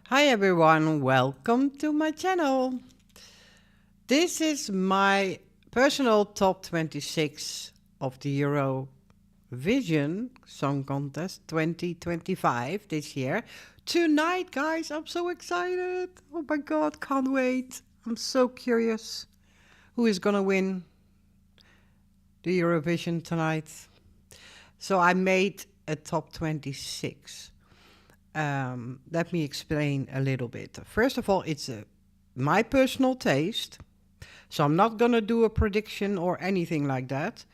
Hi everyone, welcome to my channel. This is my personal top 26 of the Eurovision Song Contest 2025 this year. Tonight, guys, I'm so excited. Oh my god, can't wait. I'm so curious who is gonna win the Eurovision tonight. So I made a top 26. Let me explain a little bit. First of all, it's my personal taste. So I'm not going to do a prediction or anything like that.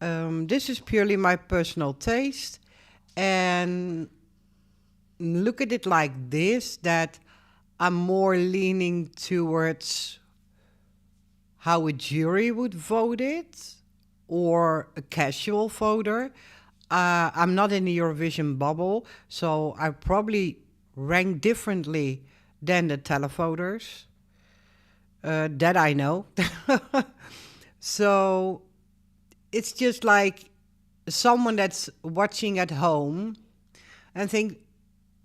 This is purely my personal taste. And look at it like this, that I'm more leaning towards how a jury would vote it or a casual voter. I'm not in the Eurovision bubble, so I probably rank differently than the televoters. That I know. So it's just like someone that's watching at home and think,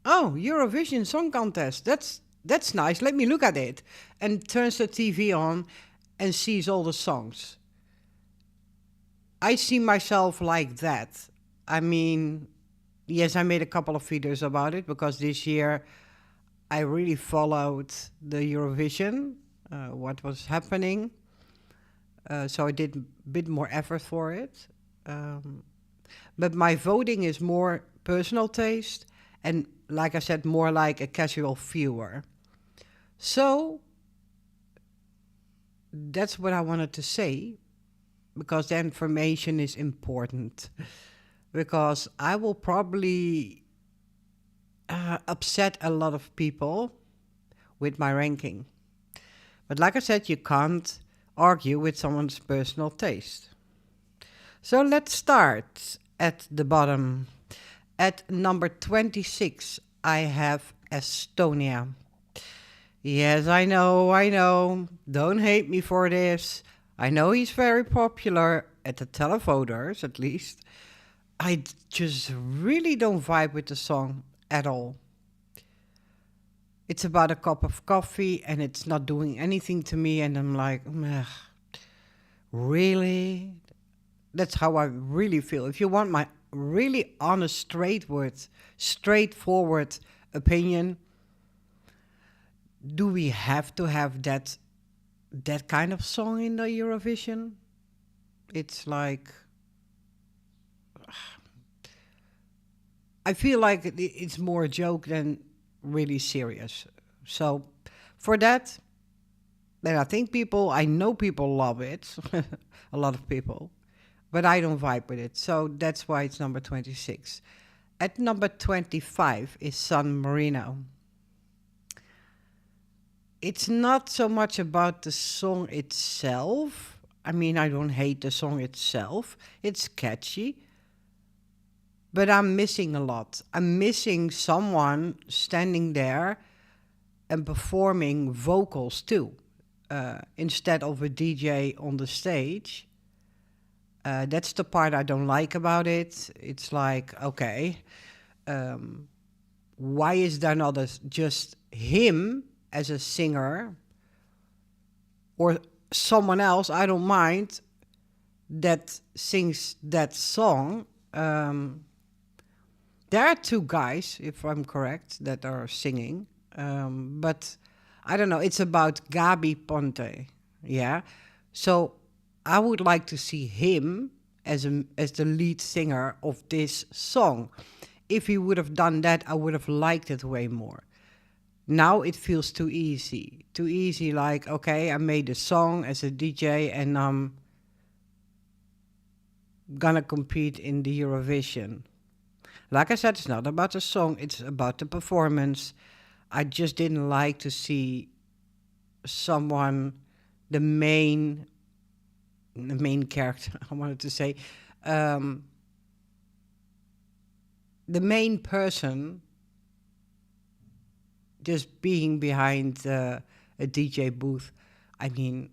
"Oh, Eurovision Song Contest. That's nice. Let me look at it." And turns the TV on and sees all the songs. I see myself like that. I mean, yes, I made a couple of videos about it because this year I really followed the Eurovision, what was happening. So I did a bit more effort for it. Um, but my voting is more personal taste and, like I said, more like a casual viewer. So that's what I wanted to say because the information is important. Because I will probably upset a lot of people with my ranking. But like I said, you can't argue with someone's personal taste. So let's start at the bottom. At number 26, I have Estonia. Yes, I know. Don't hate me for this. I know he's very popular at the televoters, at least. Just really don't vibe with the song at all. It's about a cup of coffee and it's not doing anything to me, and I'm like, "Ugh, really?" That's how I really feel. If you want my really honest, straightforward opinion, do we have to have that kind of song in the Eurovision? It's like I feel like it's more a joke than really serious. So for that, then I know people love it, a lot of people, but I don't vibe with it. So that's why it's number 26. At number 25 is San Marino. It's not so much about the song itself. I mean, I don't hate the song itself. It's catchy, but I'm missing a lot. I'm missing someone standing there and performing vocals too, instead of a DJ on the stage. That's the part I don't like about it. It's like, okay, um, why is there not just him as a singer or someone else? I don't mind that sings that song. There are two guys, if I'm correct, that are singing. But I don't know. It's about Gabi Ponte. Yeah. So I would like to see him as the lead singer of this song. If he would have done that, I would have liked it way more. Now it feels too easy. Too easy, like, okay, I made a song as a DJ and I'm gonna compete in the Eurovision. Like I said, it's not about the song, it's about the performance. I just didn't like to see someone, the main character, I wanted to say, um, the main person just being behind a DJ booth. I mean,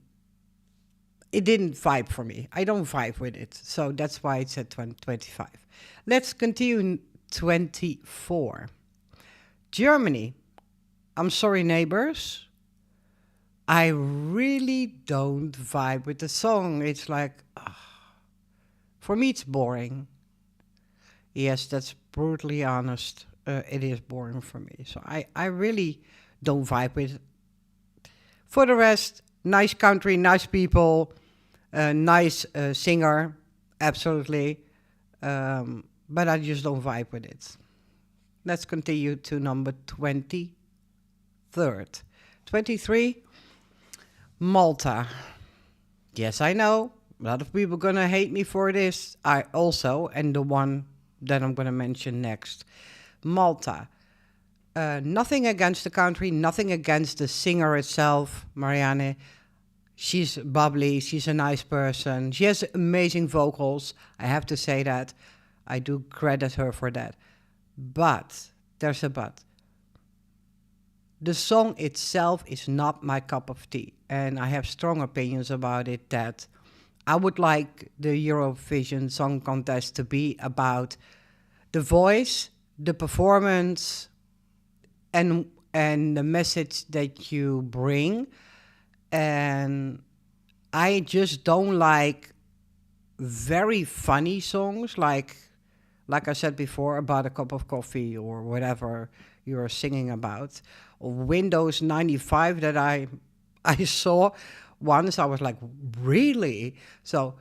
it didn't vibe for me. I don't vibe with it. So that's why it's at 25. Let's continue in 24. Germany. I'm sorry, neighbors. I really don't vibe with the song. It's like, for me, it's boring. Yes, that's brutally honest. It is boring for me. So I really don't vibe with it. For the rest, nice country, nice people, nice singer, absolutely. But I just don't vibe with it. Let's continue to number 23rd. 23, Malta. Yes, I know. A lot of people gonna hate me for this. I also, and the one that I'm gonna mention next, Malta. Nothing against the country, nothing against the singer itself, Marianne. She's bubbly, she's a nice person. She has amazing vocals. I have to say that. I do credit her for that. But, there's a but. The song itself is not my cup of tea. And I have strong opinions about it that I would like the Eurovision Song Contest to be about the voice, the performance, and the message that you bring. And I just don't like very funny songs like I said before, about a cup of coffee or whatever you're singing about. Or Windows 95 that I saw once. I was like, really? So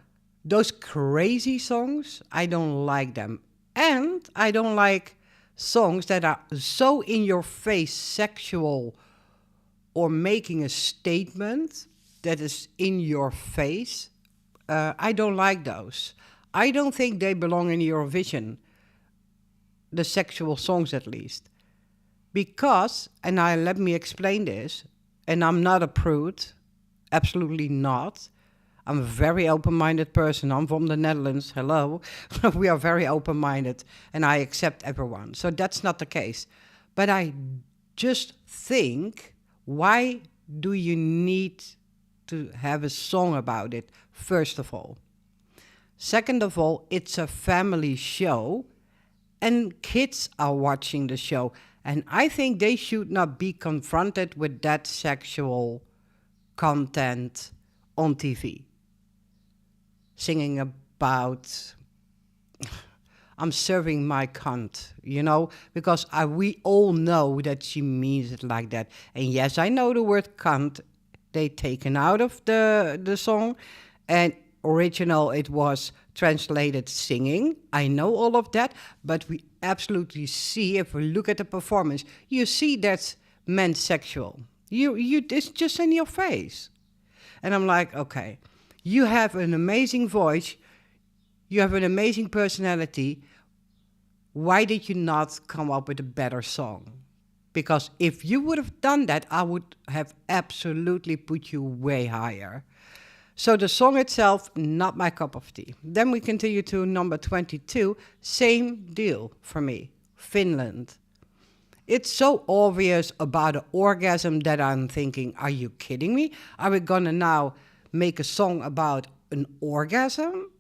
those crazy songs, I don't like them. And I don't like songs that are so in your face sexual or making a statement that is in your face. I don't like those. I don't think they belong in Eurovision, the sexual songs at least. Because, and let me explain this, and I'm not a prude, absolutely not. I'm a very open-minded person. I'm from the Netherlands, hello. We are very open-minded, and I accept everyone. So that's not the case. But I just think, why do you need to have a song about it, first of all? Second of all, it's a family show and kids are watching the show. And I think they should not be confronted with that sexual content on TV. Singing about, I'm serving my cunt, you know, because we all know that she means it like that. And yes, I know the word cunt, they taken out of the song, and original it was translated singing. I know all of that, but we absolutely see, if we look at the performance, you see that's meant sexual. It's just in your face. And I'm like, okay, you have an amazing voice, you have an amazing personality. Why did you not come up with a better song? Because if you would have done that, I would have absolutely put you way higher. So the song itself, not my cup of tea. Then we continue to number 22, same deal for me, Finland. It's so obvious about an orgasm that I'm thinking, are you kidding me? Are we gonna now make a song about an orgasm?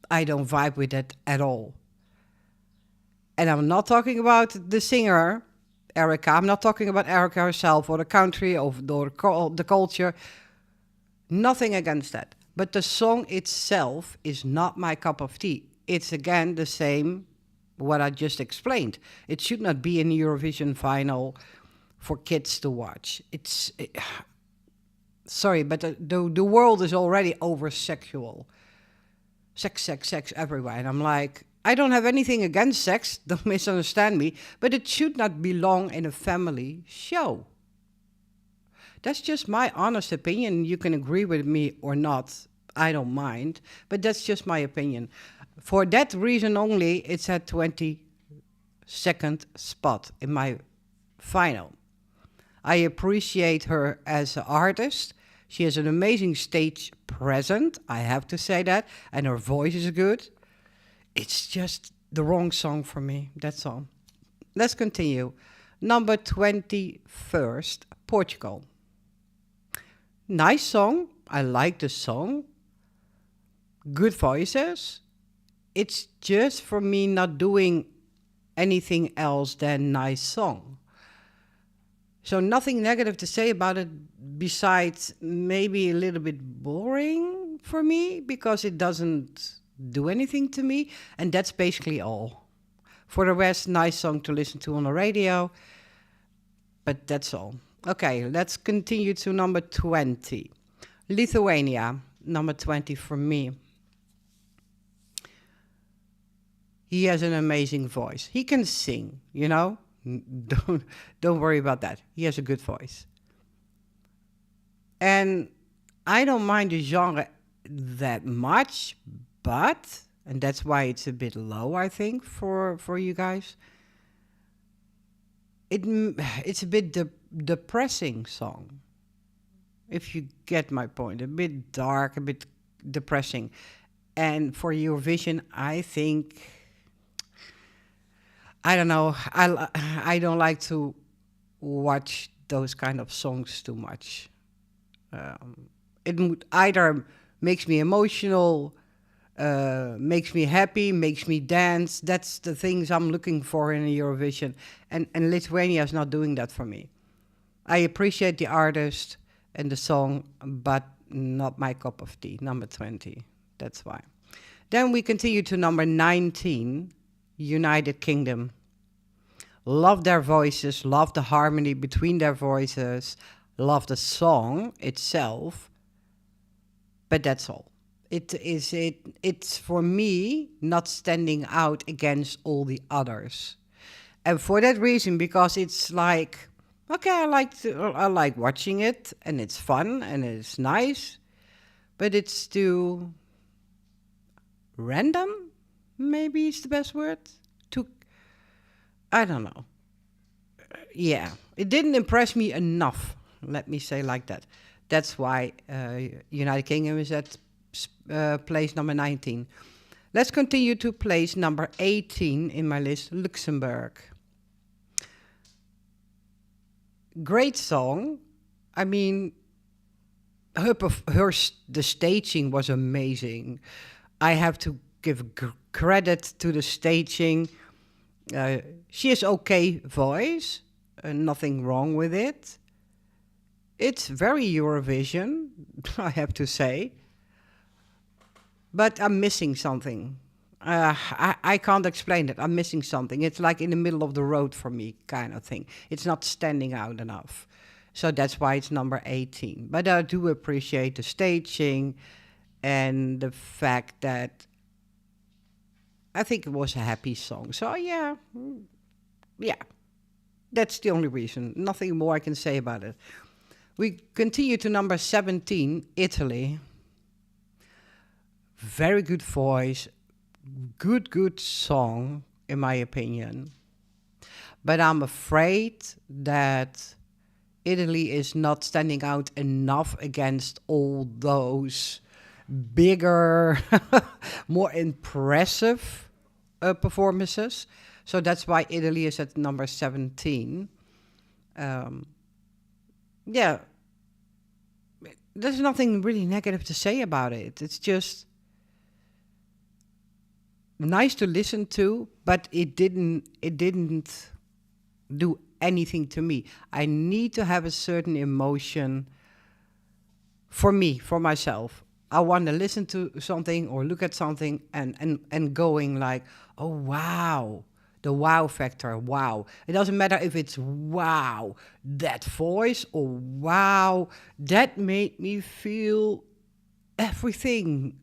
I don't vibe with that at all. And I'm not talking about the singer, Erica. I'm not talking about Erica herself or the country or the culture. Nothing against that. But the song itself is not my cup of tea. It's again the same what I just explained. It should not be in the Eurovision final for kids to watch. Sorry, but the world is already over-sexual. Sex everywhere. And I'm like, I don't have anything against sex, don't misunderstand me, but it should not belong in a family show. That's just my honest opinion. You can agree with me or not. I don't mind, but that's just my opinion. For that reason only, it's at 22nd spot in my final. I appreciate her as an artist. She has an amazing stage presence, I have to say that, and her voice is good. It's just the wrong song for me, that's all. Let's continue. Number 21st, Portugal. Nice song, I like the song. Good voices. It's just for me not doing anything else than nice song. So nothing negative to say about it besides maybe a little bit boring for me because it doesn't do anything to me. And that's basically all. For the rest, nice song to listen to on the radio. But that's all. Okay, let's continue to number 20. Lithuania, number 20 for me. He has an amazing voice. He can sing, you know? Don't worry about that. He has a good voice. And I don't mind the genre that much, but, and that's why it's a bit low, I think, for you guys. It's a bit depressing song, if you get my point. A bit dark, a bit depressing. And for Eurovision, I think, I don't know, I don't like to watch those kind of songs too much. It either makes me emotional, makes me happy, makes me dance. That's the things I'm looking for in a Eurovision. And Lithuania is not doing that for me. I appreciate the artist and the song, but not my cup of tea. Number 20. That's why. Then we continue to number 19, United Kingdom. Love their voices, love the harmony between their voices, love the song itself, but that's all. It's for me not standing out against all the others. And for that reason, because it's like, okay, I like watching it and it's fun and it's nice, but it's too random, maybe is the best word. I don't know. Yeah, it didn't impress me enough. Let me say like that. That's why United Kingdom is at place number 19. Let's continue to place number 18 in my list, Luxembourg. Great song. I mean, the staging was amazing. I have to give credit to the staging. She has okay voice, nothing wrong with it. It's very Eurovision, I have to say. But I'm missing something. I can't explain it. I'm missing something. It's like in the middle of the road for me, kind of thing. It's not standing out enough. So that's why it's number 18. But I do appreciate the staging and the fact that I think it was a happy song. So yeah, that's the only reason. Nothing more I can say about it. We continue to number 17, Italy. Very good voice, good song, in my opinion. But I'm afraid that Italy is not standing out enough against all those bigger, more impressive performances. So that's why Italy is at number 17. Yeah, there's nothing really negative to say about it. It's just nice to listen to, but it didn't do anything to me. I need to have a certain emotion for me, for myself. I want to listen to something or look at something and going like, oh, wow, the wow factor, wow. It doesn't matter if it's wow, that voice, or wow, that made me feel everything.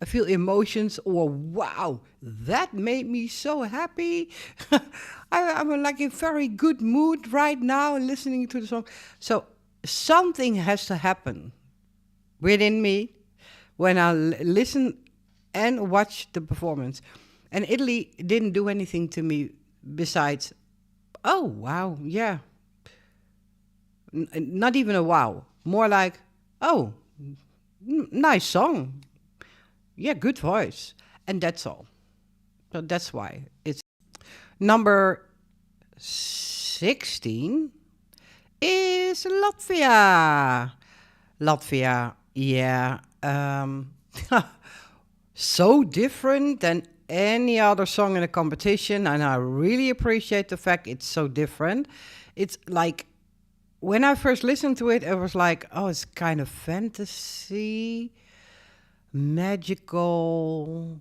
I feel emotions, or wow, that made me so happy. I'm like in very good mood right now listening to the song. So something has to happen within me when I listen and watch the performance. And Italy didn't do anything to me besides, oh, wow, yeah. Not even a wow. More like, oh, nice song. Yeah, good voice. And that's all. So that's why it's number 16 is Latvia. Latvia, yeah. So different than any other song in a competition, and I really appreciate the fact it's so different. It's like when I first listened to it, it was like, oh, it's kind of fantasy, magical,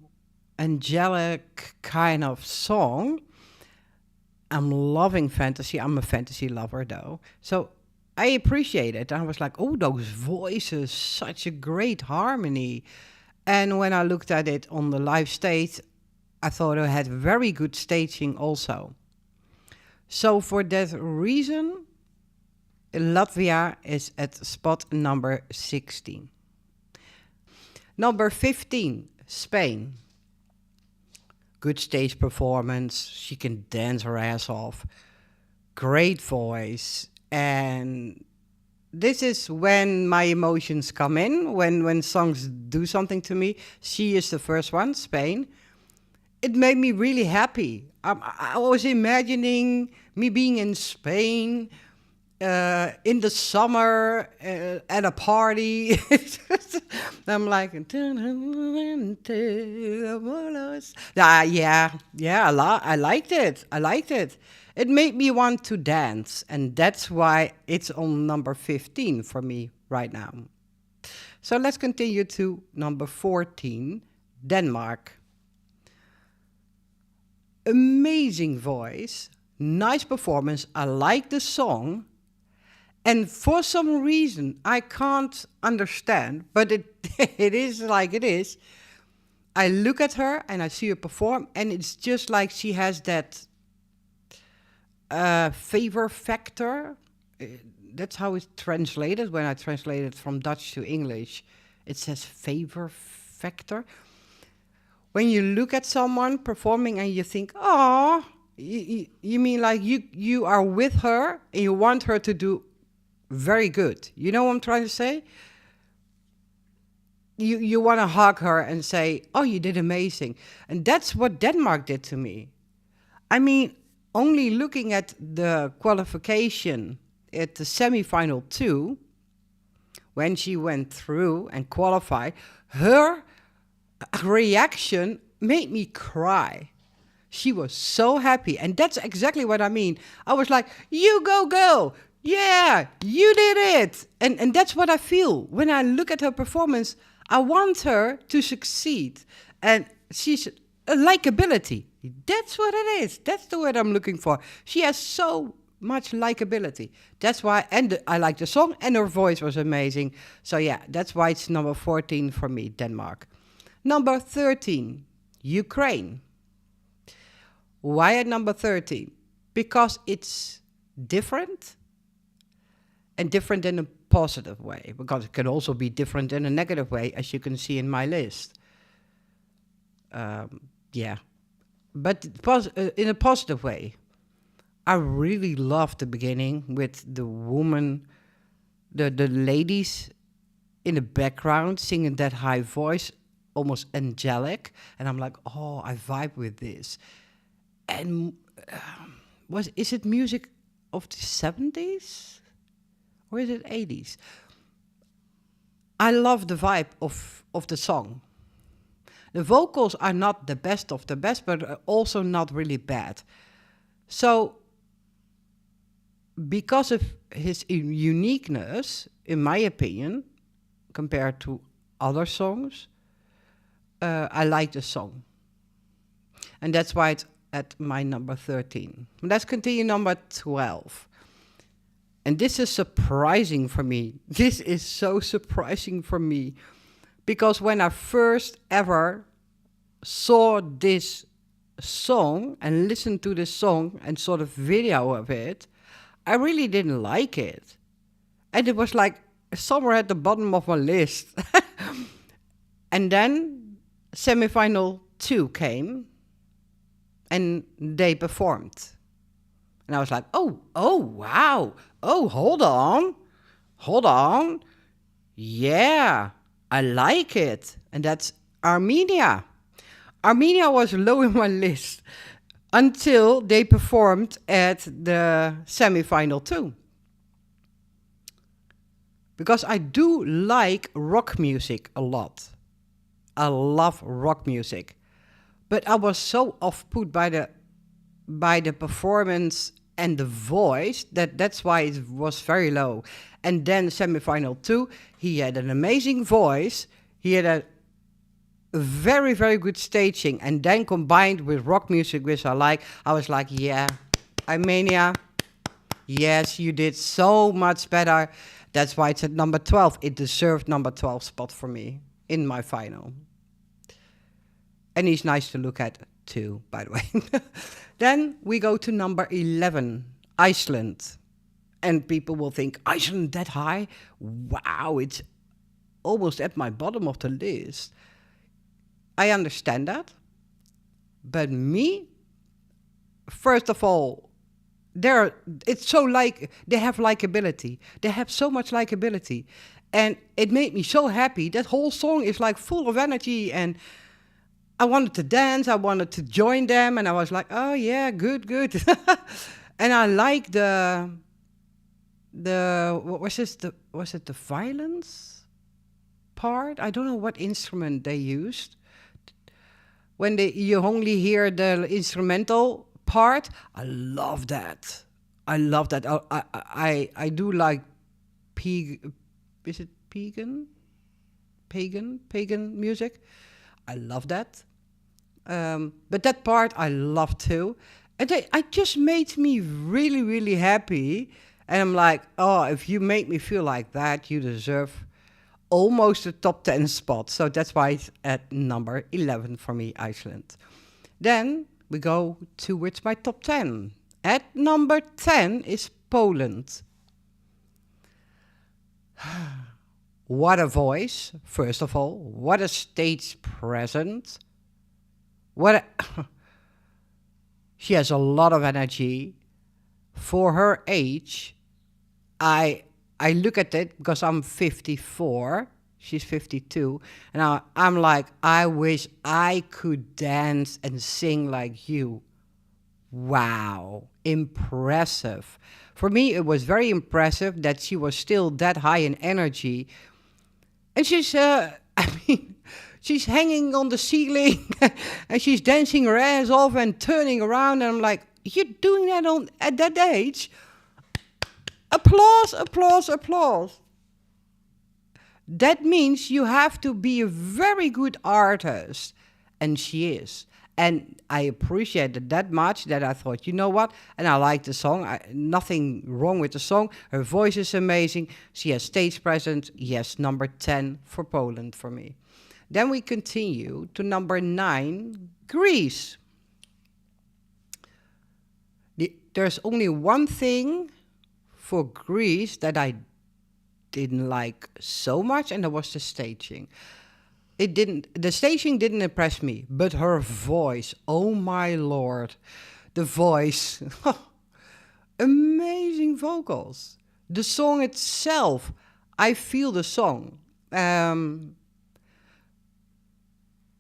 angelic kind of song. I'm loving fantasy. I'm a fantasy lover, though. So I appreciate it. I was like, oh, those voices, such a great harmony. And when I looked at it on the live stage, I thought it had very good staging also. So for that reason, Latvia is at spot number 16. Number 15, Spain. Good stage performance. She can dance her ass off. Great voice. And this is when my emotions come in, when songs do something to me. She is the first one, Spain. It made me really happy. I was imagining me being in Spain in the summer at a party. I'm like, I liked it. I liked it. It made me want to dance, and that's why it's on number 15 for me right now. So let's continue to number 14, Denmark. Amazing voice, nice performance. I like the song. And for some reason, I can't understand, but it it is like it is. I look at her and I see her perform, and it's just like she has that favor factor. That's how it's translated when I translate it from Dutch to English. It says favor factor. When you look at someone performing and you think, oh, you mean like you are with her and you want her to do very good. You know what I'm trying to say? You want to hug her and say, oh, you did amazing. And that's what Denmark did to me. I mean, only looking at the qualification at the semi-final 2, when she went through and qualified, her reaction made me cry. She was so happy. And that's exactly what I mean. I was like, you go, girl. Yeah, you did it. And that's what I feel. When I look at her performance, I want her to succeed. And she's a likability. That's what it is. That's the word I'm looking for. She has so much likability. That's why, and I like the song, and her voice was amazing. So yeah, that's why it's number 14 for me, Denmark. Number 13, Ukraine. Why at number 13? Because it's different, and different in a positive way, because it can also be different in a negative way, as you can see in my list. Yeah, but in a positive way. I really loved the beginning with the woman, the ladies in the background singing that high voice, almost angelic, and I'm like, oh, I vibe with this. And is it music of the 70s? Or is it 80s? I love the vibe of the song. The vocals are not the best of the best, but also not really bad. So, because of his uniqueness, in my opinion, compared to other songs, I like the song. And that's why it's at my number 13. Let's continue number 12. And this is surprising for me. This is so surprising for me. Because when I first ever saw this song and listened to this song and saw the video of it, I really didn't like it. And it was like somewhere at the bottom of my list. And then semifinal 2 came and they performed. And I was like, oh, wow. Oh, hold on. Yeah, I like it. And that's Armenia. Armenia was low in my list until they performed at the semi-final 2. Because I do like rock music a lot. I love rock music. But I was so off-put by the performance and the voice that's why it was very low. And then semifinal 2, he had an amazing voice. He had a very, very good staging, and then combined with rock music, which I was like, yeah, Armenia, yes, you did so much better. That's why it's at number 12. It deserved number 12 spot for me in my final. And he's nice to look at too, by the way. Then we go to number 11, Iceland. And people will think, Iceland that high? Wow, it's almost at my bottom of the list. I understand that. But me, first of all, it's so they have likability. They have so much likability. And it made me so happy. That whole song is like full of energy, and I wanted to dance, I wanted to join them, and I was like, oh yeah, good. And I like what was this? Was it the violence part? I don't know what instrument they used. When you only hear the instrumental part, I love that. I do like is it pagan music? I love that. But that part I love too. And it just made me really, really happy. And I'm like, oh, if you make me feel like that, you deserve almost a top 10 spot. So that's why it's at number 11 for me, Iceland. Then we go towards my top 10. At number 10 is Poland. What a voice, first of all. What a stage presence. She has a lot of energy. For her age, I look at it because I'm 54. She's 52. And I'm like, I wish I could dance and sing like you. Wow. Impressive. For me, it was very impressive that she was still that high in energy. And she's hanging on the ceiling and she's dancing her ass off and turning around. And I'm like, you're doing that at that age? Applause, applause, applause. That means you have to be a very good artist. And she is. And I appreciated that much that I thought, you know what? And I like the song. Nothing wrong with the song. Her voice is amazing. She has stage presence. Yes, number 10 for Poland for me. Then we continue to number 9, Greece. There's only one thing for Greece that I didn't like so much, and that was the staging. The staging didn't impress me, but her voice, oh my lord, the voice, amazing vocals. The song itself, I feel the song.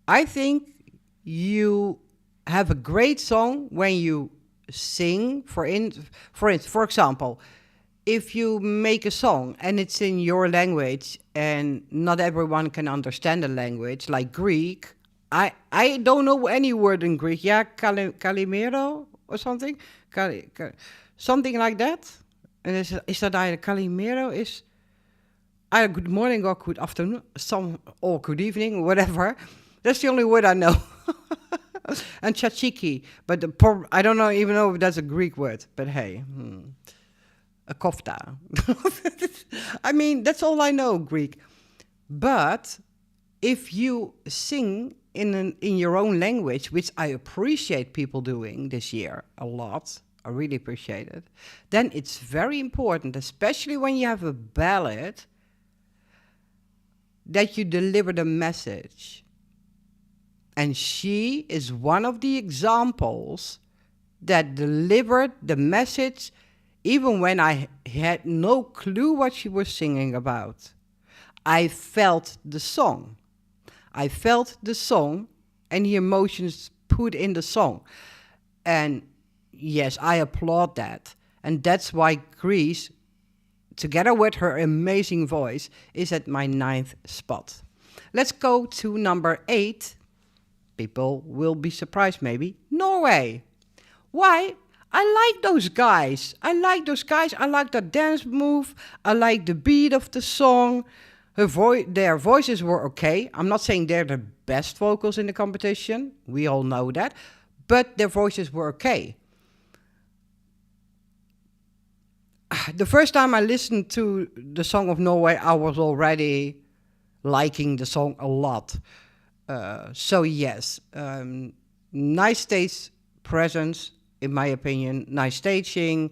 I think you have a great song when you sing, for example, if you make a song and it's in your language and not everyone can understand the language, like Greek, I don't know any word in Greek. Yeah, kalimero or something, something like that. And is that either kalimero is either good morning or good afternoon, or good evening, whatever. That's the only word I know. And tzatziki, but I don't even know if that's a Greek word. But hey. A kofta. I mean, that's all I know, Greek. But if you sing in your own language, which I appreciate people doing this year a lot, I really appreciate it, then it's very important, especially when you have a ballad, that you deliver the message. And she is one of the examples that delivered the message even when I had no clue what she was singing about. I felt the song. I felt the song and the emotions put in the song. And yes, I applaud that. And that's why Greece, together with her amazing voice, is at my 9th spot. Let's go to number 8. People will be surprised maybe. Norway. Why? I like those guys. I like those guys. I like the dance move. I like the beat of the song. Their voices were okay. I'm not saying they're the best vocals in the competition. We all know that. But their voices were okay. The first time I listened to the Song of Norway, I was already liking the song a lot. So yes, nice stage presence, in my opinion, nice staging,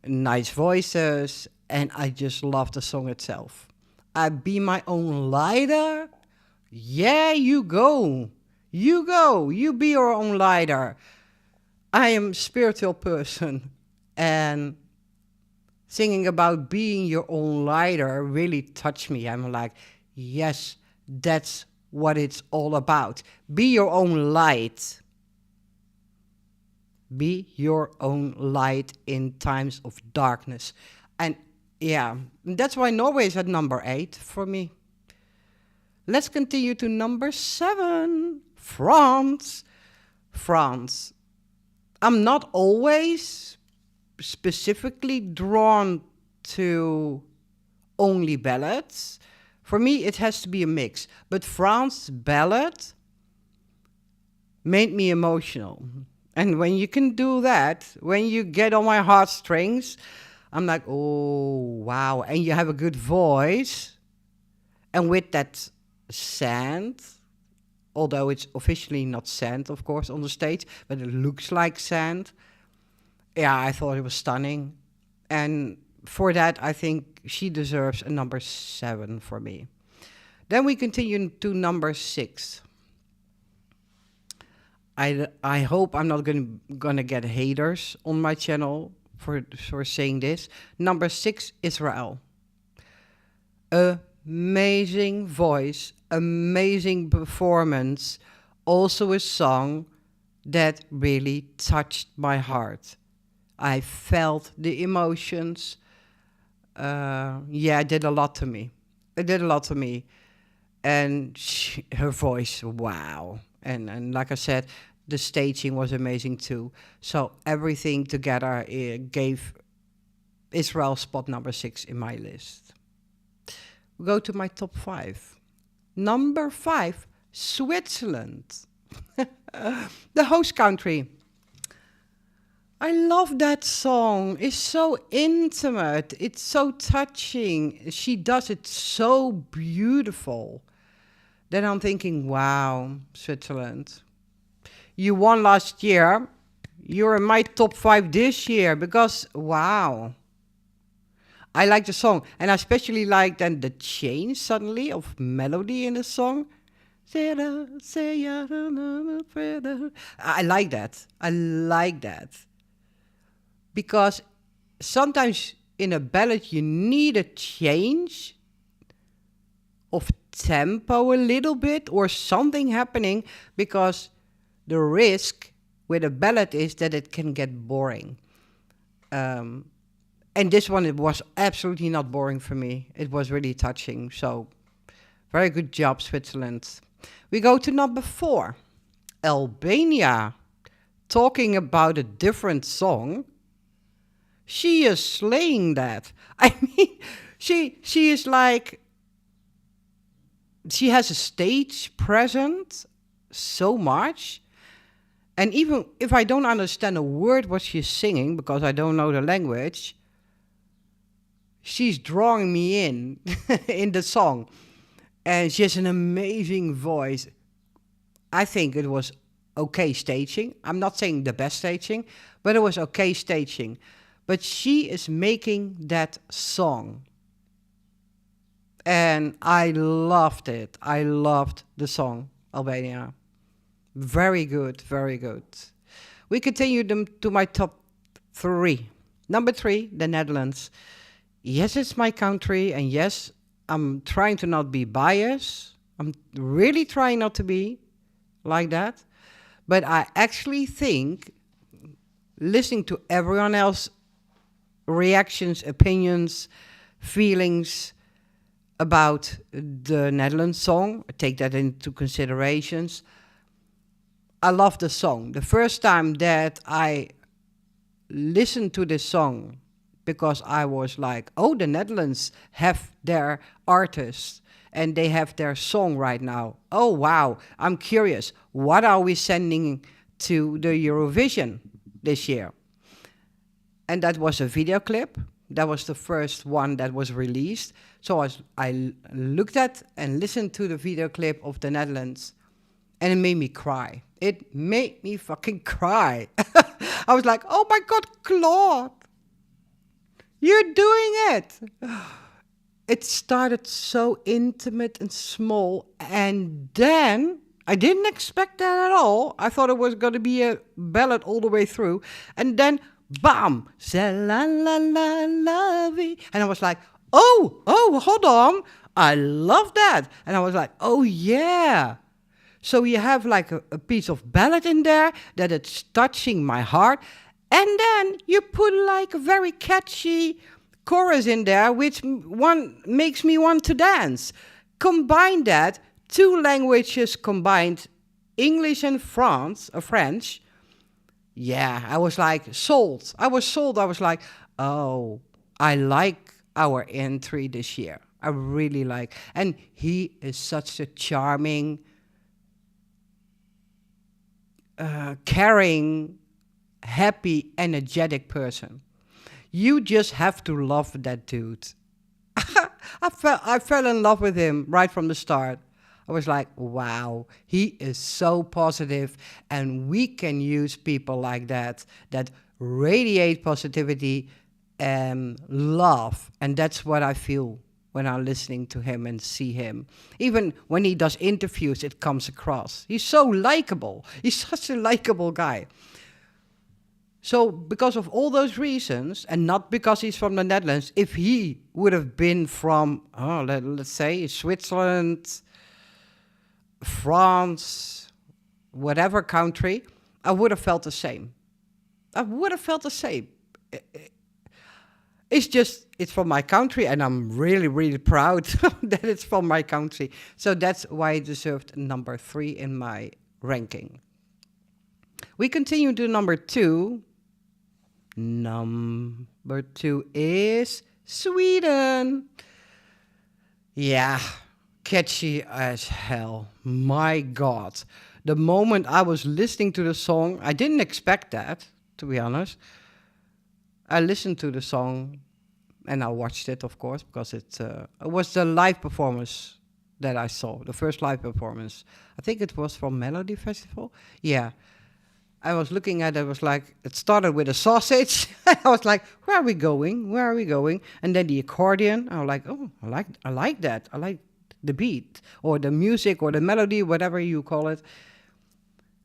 nice voices, and I just love the song itself. I be my own lighter. Yeah, you go. You go. You be your own lighter. I am a spiritual person, and singing about being your own lighter really touched me. I'm like, yes, that's what it's all about. Be your own light. Be your own light in times of darkness. And yeah, that's why Norway is at number 8 for me. Let's continue to number 7. France. France. I'm not always specifically drawn to only ballads. For me, it has to be a mix. But France ballad made me emotional. And when you can do that, when you get on my heartstrings, I'm like, oh, wow. And you have a good voice. And with that sand, although it's officially not sand, of course, on the stage, but it looks like sand. Yeah, I thought it was stunning. And for that, I think she deserves a number 7 for me. Then we continue to number 6. I hope I'm not gonna get haters on my channel for saying this. Number 6, Israel. Amazing voice, amazing performance. Also a song that really touched my heart. I felt the emotions. Yeah, it did a lot to me. It did a lot to me. And her voice, wow. And like I said, the staging was amazing too. So everything together gave Israel spot number 6 in my list. We go to my top 5. Number 5, Switzerland. The host country. I love that song. It's so intimate. It's so touching. She does it so beautiful. Then I'm thinking, wow, Switzerland. You won last year. You're in my top 5 this year because, wow. I like the song. And I especially like then the change suddenly of melody in the song. I like that. I like that. Because sometimes in a ballad you need a change of tempo a little bit or something happening, because the risk with a ballad is that it can get boring. And this one, it was absolutely not boring for me. It was really touching. So very good job, Switzerland. We go to number 4, Albania. Talking about a different song. She is slaying that. I mean, she is like, she has a stage presence so much. And even if I don't understand a word what she's singing, because I don't know the language, she's drawing me in in the song. And she has an amazing voice. I think it was okay staging. I'm not saying the best staging, but it was okay staging. But she is making that song. And I loved it. I loved the song, Albania. Very good, very good. We continue them to my top 3. Number 3, the Netherlands. Yes, it's my country. And yes, I'm trying to not be biased. I'm really trying not to be like that. But I actually think, listening to everyone else, reactions, opinions, feelings about the Netherlands song, take that into considerations. I love the song. The first time that I listened to this song, because I was like, oh, the Netherlands have their artists and they have their song right now. Oh, wow. I'm curious. What are we sending to the Eurovision this year? And that was a video clip. That was the first one that was released. So I looked at and listened to the video clip of the Netherlands, and it made me cry. It made me fucking cry. I was like, oh my God, Claude, you're doing it. It started so intimate and small, and then I didn't expect that at all. I thought it was going to be a ballad all the way through, and then bam, la la la la vie. And I was like, oh, hold on, I love that. And I was like, oh yeah. So you have like a piece of ballad in there that it's touching my heart, and then you put like a very catchy chorus in there, which one makes me want to dance. Combine that, two languages combined, English and French. Yeah, I was like sold. I was sold. I was like, oh, I like our entry this year. I really like. And he is such a charming, caring, happy, energetic person. You just have to love that dude. I fell in love with him right from the start. I was like, wow, he is so positive, and we can use people like that radiate positivity and love. And that's what I feel when I'm listening to him and see him. Even when he does interviews, it comes across. He's so likable. He's such a likable guy. So because of all those reasons, and not because he's from the Netherlands, if he would have been from, let's say, Switzerland, France, whatever country, I would have felt the same. I would have felt the same. It's just, it's from my country, and I'm really, really proud that it's from my country. So that's why it deserved number 3 in my ranking. We continue to number 2. Number 2 is Sweden. Yeah, catchy as hell. My God. The moment I was listening to the song, I didn't expect that, to be honest. I listened to the song and I watched it, of course, because it was the live performance that I saw, the first live performance. I think it was from Melody Festival. Yeah. I was looking at it, was like, it started with a sausage. I was like, where are we going? Where are we going? And then the accordion. I was like, oh, I like that. I like the beat or the music or the melody, whatever you call it.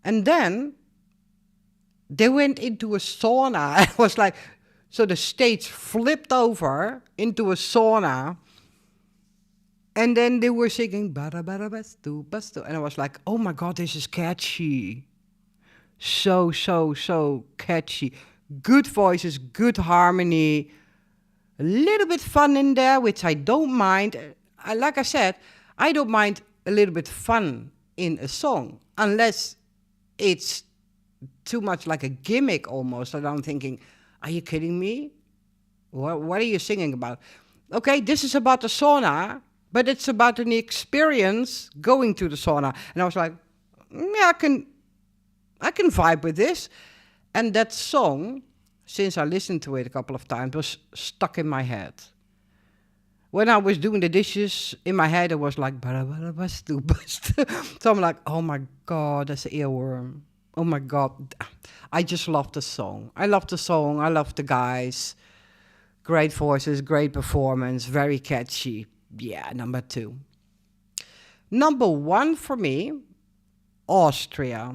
And then they went into a sauna. I was like, so the stage flipped over into a sauna. And then they were singing, Bara Bara Bastu Bastu. And I was like, oh my God, this is catchy. So catchy. Good voices, good harmony. A little bit fun in there, which I don't mind. Like I said, I don't mind a little bit fun in a song, unless it's too much like a gimmick almost. And I'm thinking, are you kidding me? What are you singing about? Okay, this is about the sauna, but it's about an experience going to the sauna. And I was like, yeah, I can vibe with this. And that song, since I listened to it a couple of times, was stuck in my head. When I was doing the dishes, in my head, it was like, so I'm like, oh my God, that's an earworm. Oh my God. I just love the song. I love the song. I love the guys. Great voices, great performance, very catchy. Yeah, number 2. Number 1 for me, Austria.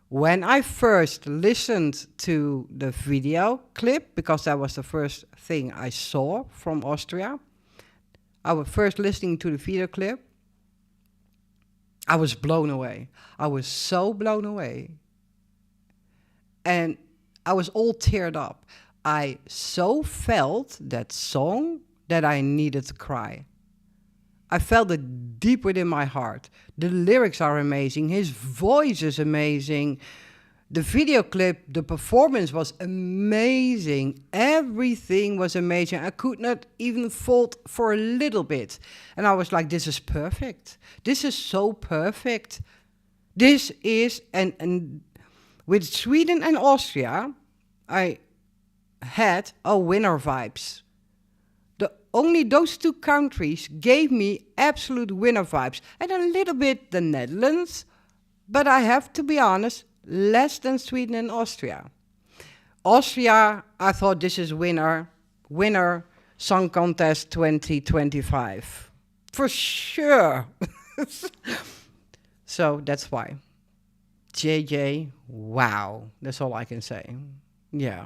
When I first listened to the video clip, because that was the first thing I saw from Austria, I was first listening to the video clip, I was blown away. I was so blown away. And I was all teared up. I so felt that song that I needed to cry. I felt it deep within my heart. The lyrics are amazing. His voice is amazing. The video clip, the performance was amazing. Everything was amazing. I could not even fault for a little bit. And I was like, this is perfect. This is so perfect. This is, and with Sweden and Austria, I had winner vibes. Only those two countries gave me absolute winner vibes. And a little bit the Netherlands, but I have to be honest, less than Sweden and Austria. Austria, I thought this is winner Song Contest 2025. For sure. So that's why. JJ, wow. That's all I can say. Yeah.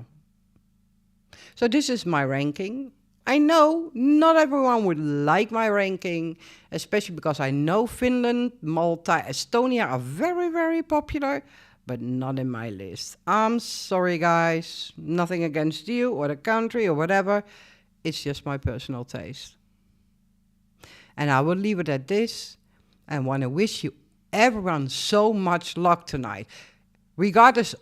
So this is my ranking. I know not everyone would like my ranking, especially because I know Finland, Malta, Estonia are very, very popular, but not in my list. I'm sorry, guys. Nothing against you or the country or whatever. It's just my personal taste. And I will leave it at this and want to wish you everyone so much luck tonight. Regardless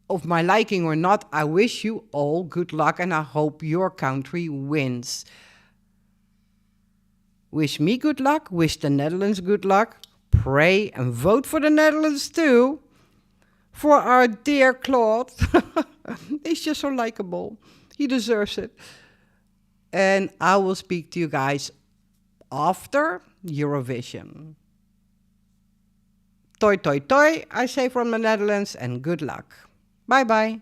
of my liking or not, I wish you all good luck and I hope your country wins. Wish me good luck, wish the Netherlands good luck. Pray and vote for the Netherlands too. For our dear Claude. He's just so likable. He deserves it. And I will speak to you guys after Eurovision. Toi toi toi, I say from the Netherlands, and good luck. Bye bye.